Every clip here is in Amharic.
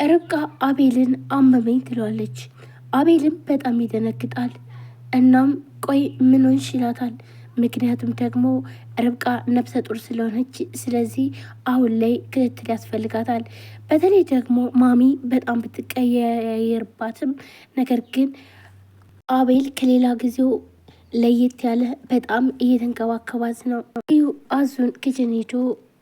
ርብቃ አቤልን አመመኝ ትለዋለች። አቤልም በጣም ይደነግጣል። እናም ቆይ ምን ሆንሽ ይላታል። ምክንያቱም ደግሞ ርብቃ ነፍሰ ጡር ስለሆነች ስለዚህ አሁን ላይ ክትትል ያስፈልጋታል። በተለይ ደግሞ ማሚ በጣም ብትቀየርባትም ነገር ግን አቤል ከሌላ ጊዜው ለየት ያለ በጣም እየተንከባከባት ነው። አዙን ክችን ሄዶ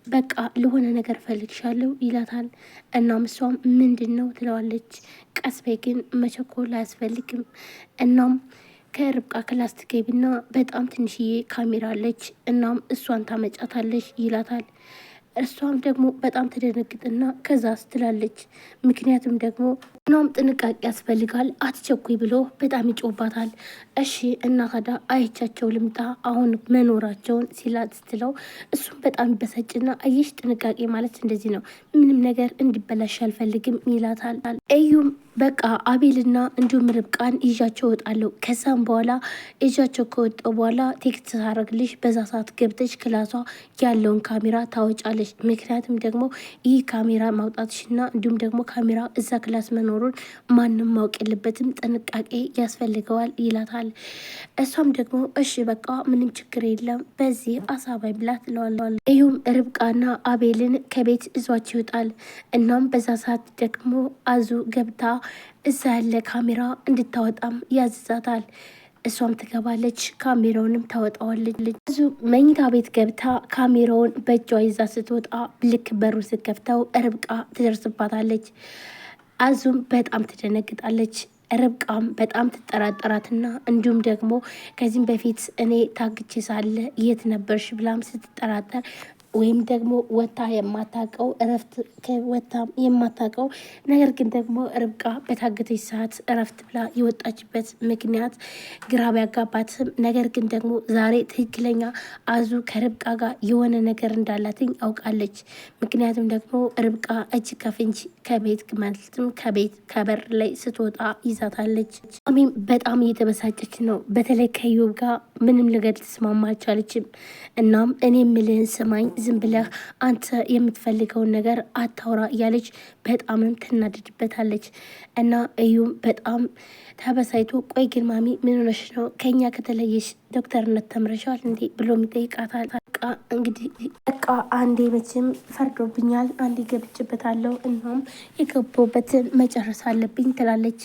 በቃ ለሆነ ነገር ፈልግሻለሁ ይላታል። እናም እሷም ምንድን ነው ትለዋለች። ቀስ በይ ግን መቸኮል አያስፈልግም። እናም ከርብቃ ክላስ ትገቢና በጣም ትንሽዬ ካሜራ አለች እናም እሷን ታመጫታለች ይላታል። እሷም ደግሞ በጣም ትደነግጥና ከዛ ስትላለች። ምክንያቱም ደግሞ እናም ጥንቃቄ ያስፈልጋል አትቸኩይ ብሎ በጣም ይጮባታል። እሺ እና ታዲያ አይቻቸው ልምጣ አሁን መኖራቸውን ሲላት ስትለው እሱም በጣም ይበሳጭና አየሽ ጥንቃቄ ማለት እንደዚህ ነው፣ ምንም ነገር እንዲበላሽ አልፈልግም ይላታል። እዩም በቃ አቤልና እንዲሁም ርብቃን ይዣቸው እወጣለሁ። ከዛም በኋላ ይዣቸው ከወጣው በኋላ ቴክስት ሳረግልሽ በዛ ሰዓት ገብተሽ ክላሷ ያለውን ካሜራ ታወጫለሽ። ምክንያቱም ደግሞ ይህ ካሜራ ማውጣትሽና እንዲሁም ደግሞ ካሜራ እዛ ክላስ መኖሩን ማንም ማወቅ የለበትም፣ ጥንቃቄ ያስፈልገዋል ይላታል። እሷም ደግሞ እሺ በቃ ምንም ችግር የለም በዚህ አሳባይ ብላ ትለዋለች። ይሁም ርብቃና አቤልን ከቤት እዟቸው ይወጣል። እናም በዛ ሰዓት ደግሞ አዙ ገብታ እዛ ያለ ካሜራ እንድታወጣም ያዝዛታል። እሷም ትገባለች፣ ካሜራውንም ታወጣዋለች። ብዙ መኝታ ቤት ገብታ ካሜራውን በእጇ ይዛ ስትወጣ ልክ በሩ ስትከፍተው ርብቃ ትደርስባታለች። አዙም በጣም ትደነግጣለች። ርብቃም በጣም ትጠራጠራትና እንዲሁም ደግሞ ከዚህም በፊት እኔ ታግቼ ሳለ የት ነበርሽ ብላም ስትጠራጠር ወይም ደግሞ ወታ የማታቀው እረፍት ወታም የማታቀው ነገር ግን ደግሞ ርብቃ በታገተች ሰዓት እረፍት ብላ የወጣችበት ምክንያት ግራ ቢያጋባትም ነገር ግን ደግሞ ዛሬ ትክክለኛ አዙ ከርብቃ ጋር የሆነ ነገር እንዳላትኝ አውቃለች። ምክንያቱም ደግሞ ርብቃ እጅ ከፍንጅ ከቤት ማለትም ከቤት ከበር ላይ ስትወጣ ይዛታለች። አሚም በጣም እየተበሳጨች ነው። በተለይ ከዮብ ጋር ምንም ነገር ልትስማማ አልቻለችም። እናም እኔ የምልህን ስማኝ፣ ዝም ብለህ አንተ የምትፈልገውን ነገር አታውራ እያለች በጣምም ትናደድበታለች። እና እዩም በጣም ተበሳይቶ ቆይ ግን ማሚ ምን ሆነሽ ነው? ከኛ ከተለየሽ ዶክተርነት ተምረሻል እንዴ ብሎ ይጠይቃታል። እንግዲህ በቃ አንዴ መቼም ፈርዶብኛል፣ አንዴ ገብቼበታለሁ፣ እናም የገባሁበትን መጨረስ አለብኝ ትላለች።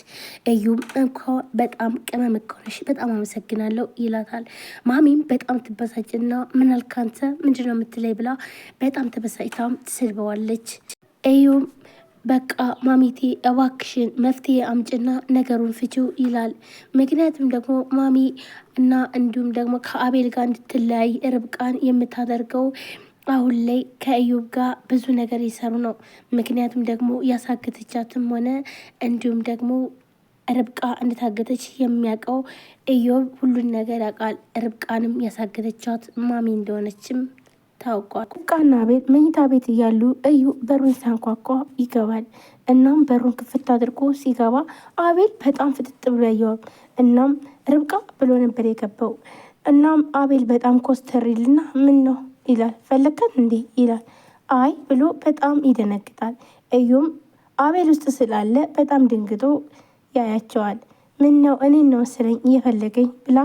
እዩም እንኳ በጣም ቅመም እኮ ነሽ፣ በጣም አመሰግናለሁ ይላታል። ማሚም በጣም ትበሳጭና ምናልክ አንተ ምንድነው የምትለይ ብላ በጣም ተበሳጭታም ትሰድበዋለች። እዩም በቃ ማሚቴ እባክሽን መፍትሄ አምጭና ነገሩን ፍቺው ይላል። ምክንያቱም ደግሞ ማሚ እና እንዲሁም ደግሞ ከአቤል ጋር እንድትለያይ ርብቃን የምታደርገው አሁን ላይ ከእዩብ ጋር ብዙ ነገር ይሰሩ ነው። ምክንያቱም ደግሞ ያሳገተቻትም ሆነ እንዲሁም ደግሞ ርብቃ እንድታገተች የሚያውቀው እዩብ ሁሉን ነገር ያውቃል። ርብቃንም ያሳገተቻት ማሚ እንደሆነችም ታውቋል። ርብቃና አቤል መኝታ ቤት እያሉ እዩ በሩን ሲያንኳኳ ይገባል። እናም በሩን ክፍት አድርጎ ሲገባ አቤል በጣም ፍጥጥ ብሎ ያየዋል። እናም ርብቃ ብሎ ነበር የገባው። እናም አቤል በጣም ኮስተር ይልና ምን ነው ይላል። ፈለከን እንዴ ይላል። አይ ብሎ በጣም ይደነግጣል። እዩም አቤል ውስጥ ስላለ በጣም ድንግጦ ያያቸዋል። ምን ነው እኔን ነው መሰለኝ እየፈለገኝ ብላ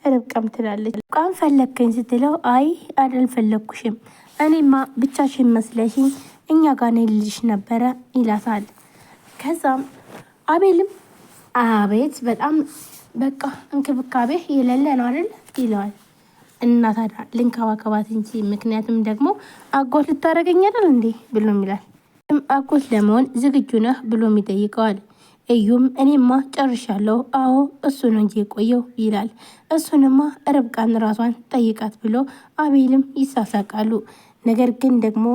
ርብቃም ትላለች። ርብቃም ፈለግከኝ ስትለው አይ አልፈለግኩሽም፣ እኔማ ብቻሽን መስለሽኝ እኛ ጋር ነይ ልልሽ ነበረ ይላታል። ከዛም አቤልም አቤት በጣም በቃ እንክብካቤ የሌለ ነው አይደል ይለዋል። እና ታዲያ ልንከባከባት እንጂ ምክንያቱም ደግሞ አጎት ልታደርገኝ አይደል እንዴ ብሎም ይላል። አጎት ለመሆን ዝግጁ ነህ ብሎም ይጠይቀዋል። እዩም እኔማ ጨርሻለሁ፣ አዎ እሱ ነው እንጂ የቆየው ይላል። እሱንማ ርብቃን ራሷን ጠይቃት ብሎ አቤልም ይሳሳቃሉ። ነገር ግን ደግሞ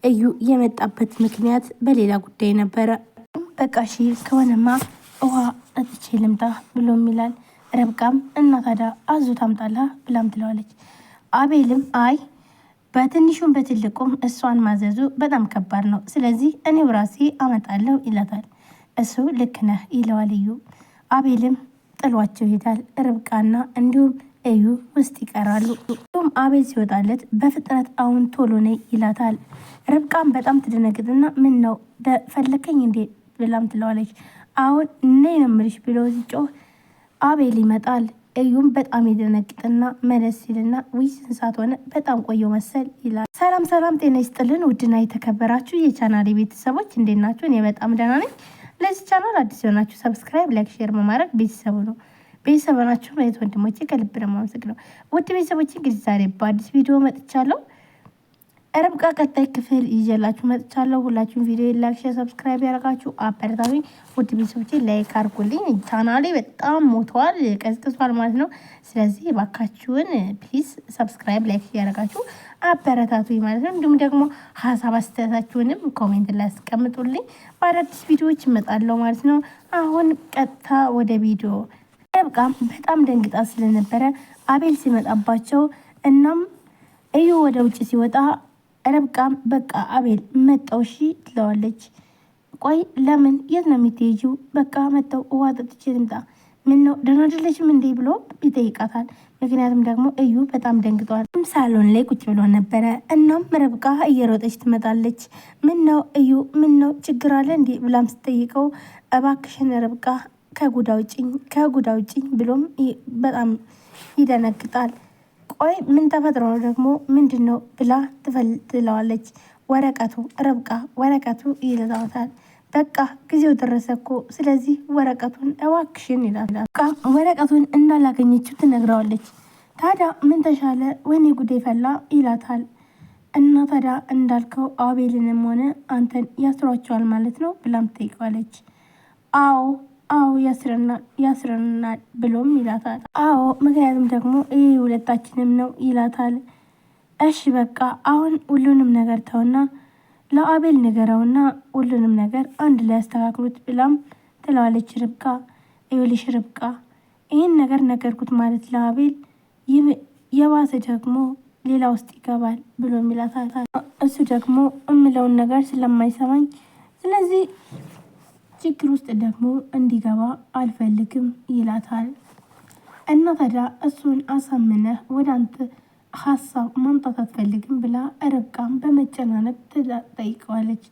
እዩ የመጣበት ምክንያት በሌላ ጉዳይ ነበረ። በቃ እሺ ከሆነማ ውሃ ጠጥቼ ልምጣ ብሎም ይላል። ርብቃም እና ታዲያ አዙ ታምጣላ ብላም ትለዋለች። አቤልም አይ በትንሹም በትልቁም እሷን ማዘዙ በጣም ከባድ ነው፣ ስለዚህ እኔው ራሴ አመጣለሁ ይላታል። እሱ ልክ ነህ ይለዋል እዩ። አቤልም ጥሏቸው ይሄዳል። ርብቃና እንዲሁም እዩ ውስጥ ይቀራሉ። እንዲሁም አቤል ሲወጣለት በፍጥነት አሁን ቶሎ ነይ ይላታል። ርብቃም በጣም ትደነግጥና ምን ነው ፈለከኝ እንዴ ብላም ትለዋለች። አሁን ነይ ነው የምልሽ ብሎ ሲጮህ አቤል ይመጣል። እዩም በጣም የደነግጥና መለስ ሲልና ውይ ስንት ሰዓት ሆነ በጣም ቆየው መሰል ይላል። ሰላም ሰላም፣ ጤና ይስጥልን ውድና የተከበራችሁ የቻናሌ ቤተሰቦች እንዴት ናችሁ? እኔ በጣም ደህና ነኝ። ለዚህ ቻናል አዲስ የሆናችሁ ሰብስክራይብ፣ ላይክ፣ ሼር በማድረግ ቤተሰቡ ነው ቤተሰብ ናችሁ ማለት ወንድሞቼ ከልብ ነው የማመሰግነው። ውድ ቤተሰቦቼ እንግዲህ ዛሬ በአዲስ ቪዲዮ መጥቻለሁ። ርብቃ ቀጣይ ክፍል ይዤላችሁ መጥቻለሁ። ሁላችሁም ቪዲዮ ላይክ፣ ሼር፣ ሰብስክራይብ ያደርጋችሁ አበረታቱኝ። ውድ ቤተሰቦቼ ላይክ አድርጉልኝ። ቻናሌ በጣም ሞተዋል፣ ቀዝቅዟል ማለት ነው። ስለዚህ ባካችሁን ፕሊዝ ሰብስክራይብ፣ ላይክ ያደርጋችሁ አበረታቱኝ ማለት ነው። እንዲሁም ደግሞ ሀሳብ አስተያየታችሁንም ኮሜንት ላይ አስቀምጡልኝ። በአዳዲስ ቪዲዮዎች እመጣለሁ ማለት ነው። አሁን ቀጥታ ወደ ቪዲዮ። ርብቃ በጣም ደንግጣ ስለነበረ አቤል ሲመጣባቸው እናም እዩ ወደ ውጭ ሲወጣ ርብቃም በቃ አቤል መጣው እሺ ትለዋለች። ቆይ ለምን የት ነው የምትሄጂው? በቃ መጣው ውሃ ጠጥቼ ልምጣ። ምን ነው ደህና አይደለሽም እንዴ ብሎ ይጠይቃታል። ምክንያቱም ደግሞ እዩ በጣም ደንግጧል። ሳሎን ላይ ቁጭ ብሎ ነበረ። እናም ርብቃ እየሮጠች ትመጣለች። ምን ነው እዩ ምን ነው ችግር አለ እንዴ ብላም ስትጠይቀው እባክሽን ርብቃ ከጉዳ ውጭኝ ብሎም በጣም ይደነግጣል። ቆይ ምን ተፈጥሮ ነው ደግሞ ምንድን ነው ብላ ትለዋለች። ወረቀቱ ርብቃ ወረቀቱ ይለታታል። በቃ ጊዜው ደረሰ እኮ ስለዚህ ወረቀቱን እባክሽን ይላል። ወረቀቱን እንዳላገኘችው ትነግረዋለች። ታዲያ ምን ተሻለ? ወይኔ ጉዴ ፈላ ይላታል። እና ታዲያ እንዳልከው አቤልንም ሆነ አንተን ያስሯቸዋል ማለት ነው ብላም ትጠይቀዋለች። አዎ ያስረናል ብሎም ይላታል። አዎ ምክንያቱም ደግሞ ይህ ሁለታችንም ነው ይላታል። እሺ በቃ አሁን ሁሉንም ነገር ተውና ለአቤል ንገረውና ሁሉንም ነገር አንድ ላይ ያስተካክሉት ብላም ትለዋለች ርብቃ። ይኸውልሽ ርብቃ ይህን ነገር ነገርኩት ማለት ለአቤል የባሰ ደግሞ ሌላ ውስጥ ይገባል ብሎም ይላታል። እሱ ደግሞ እምለውን ነገር ስለማይሰማኝ ስለዚህ ችግር ውስጥ ደግሞ እንዲገባ አልፈልግም ይላታል። እና ታዲያ እሱን አሳምነህ ወደ አንተ ሀሳብ ማምጣት አትፈልግም ብላ ርብቃም በመጨናነቅ ትጠይቀዋለች።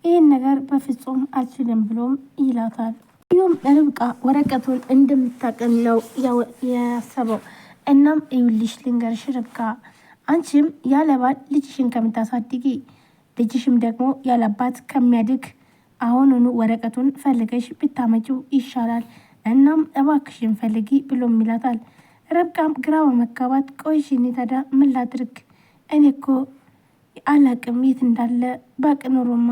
ይህን ነገር በፍጹም አልችልም ብሎም ይላታል። ይሁም ርብቃ ወረቀቱን እንደምታቀለው ያሰበው። እናም ይኸውልሽ ልንገርሽ ርብቃ አንቺም ያለባል ልጅሽን ከምታሳድጊ ልጅሽም ደግሞ ያለባት ከሚያድግ አሁኑኑ ወረቀቱን ፈልገሽ ብታመጪው ይሻላል። እናም እባክሽን ፈልጊ ብሎም ይላታል። ርብቃም ግራ በመጋባት ቆይሽ እኔ ታዲያ ምን ላድርግ? እኔ እኮ አላቅም የት እንዳለ ባቅ ኖሮማ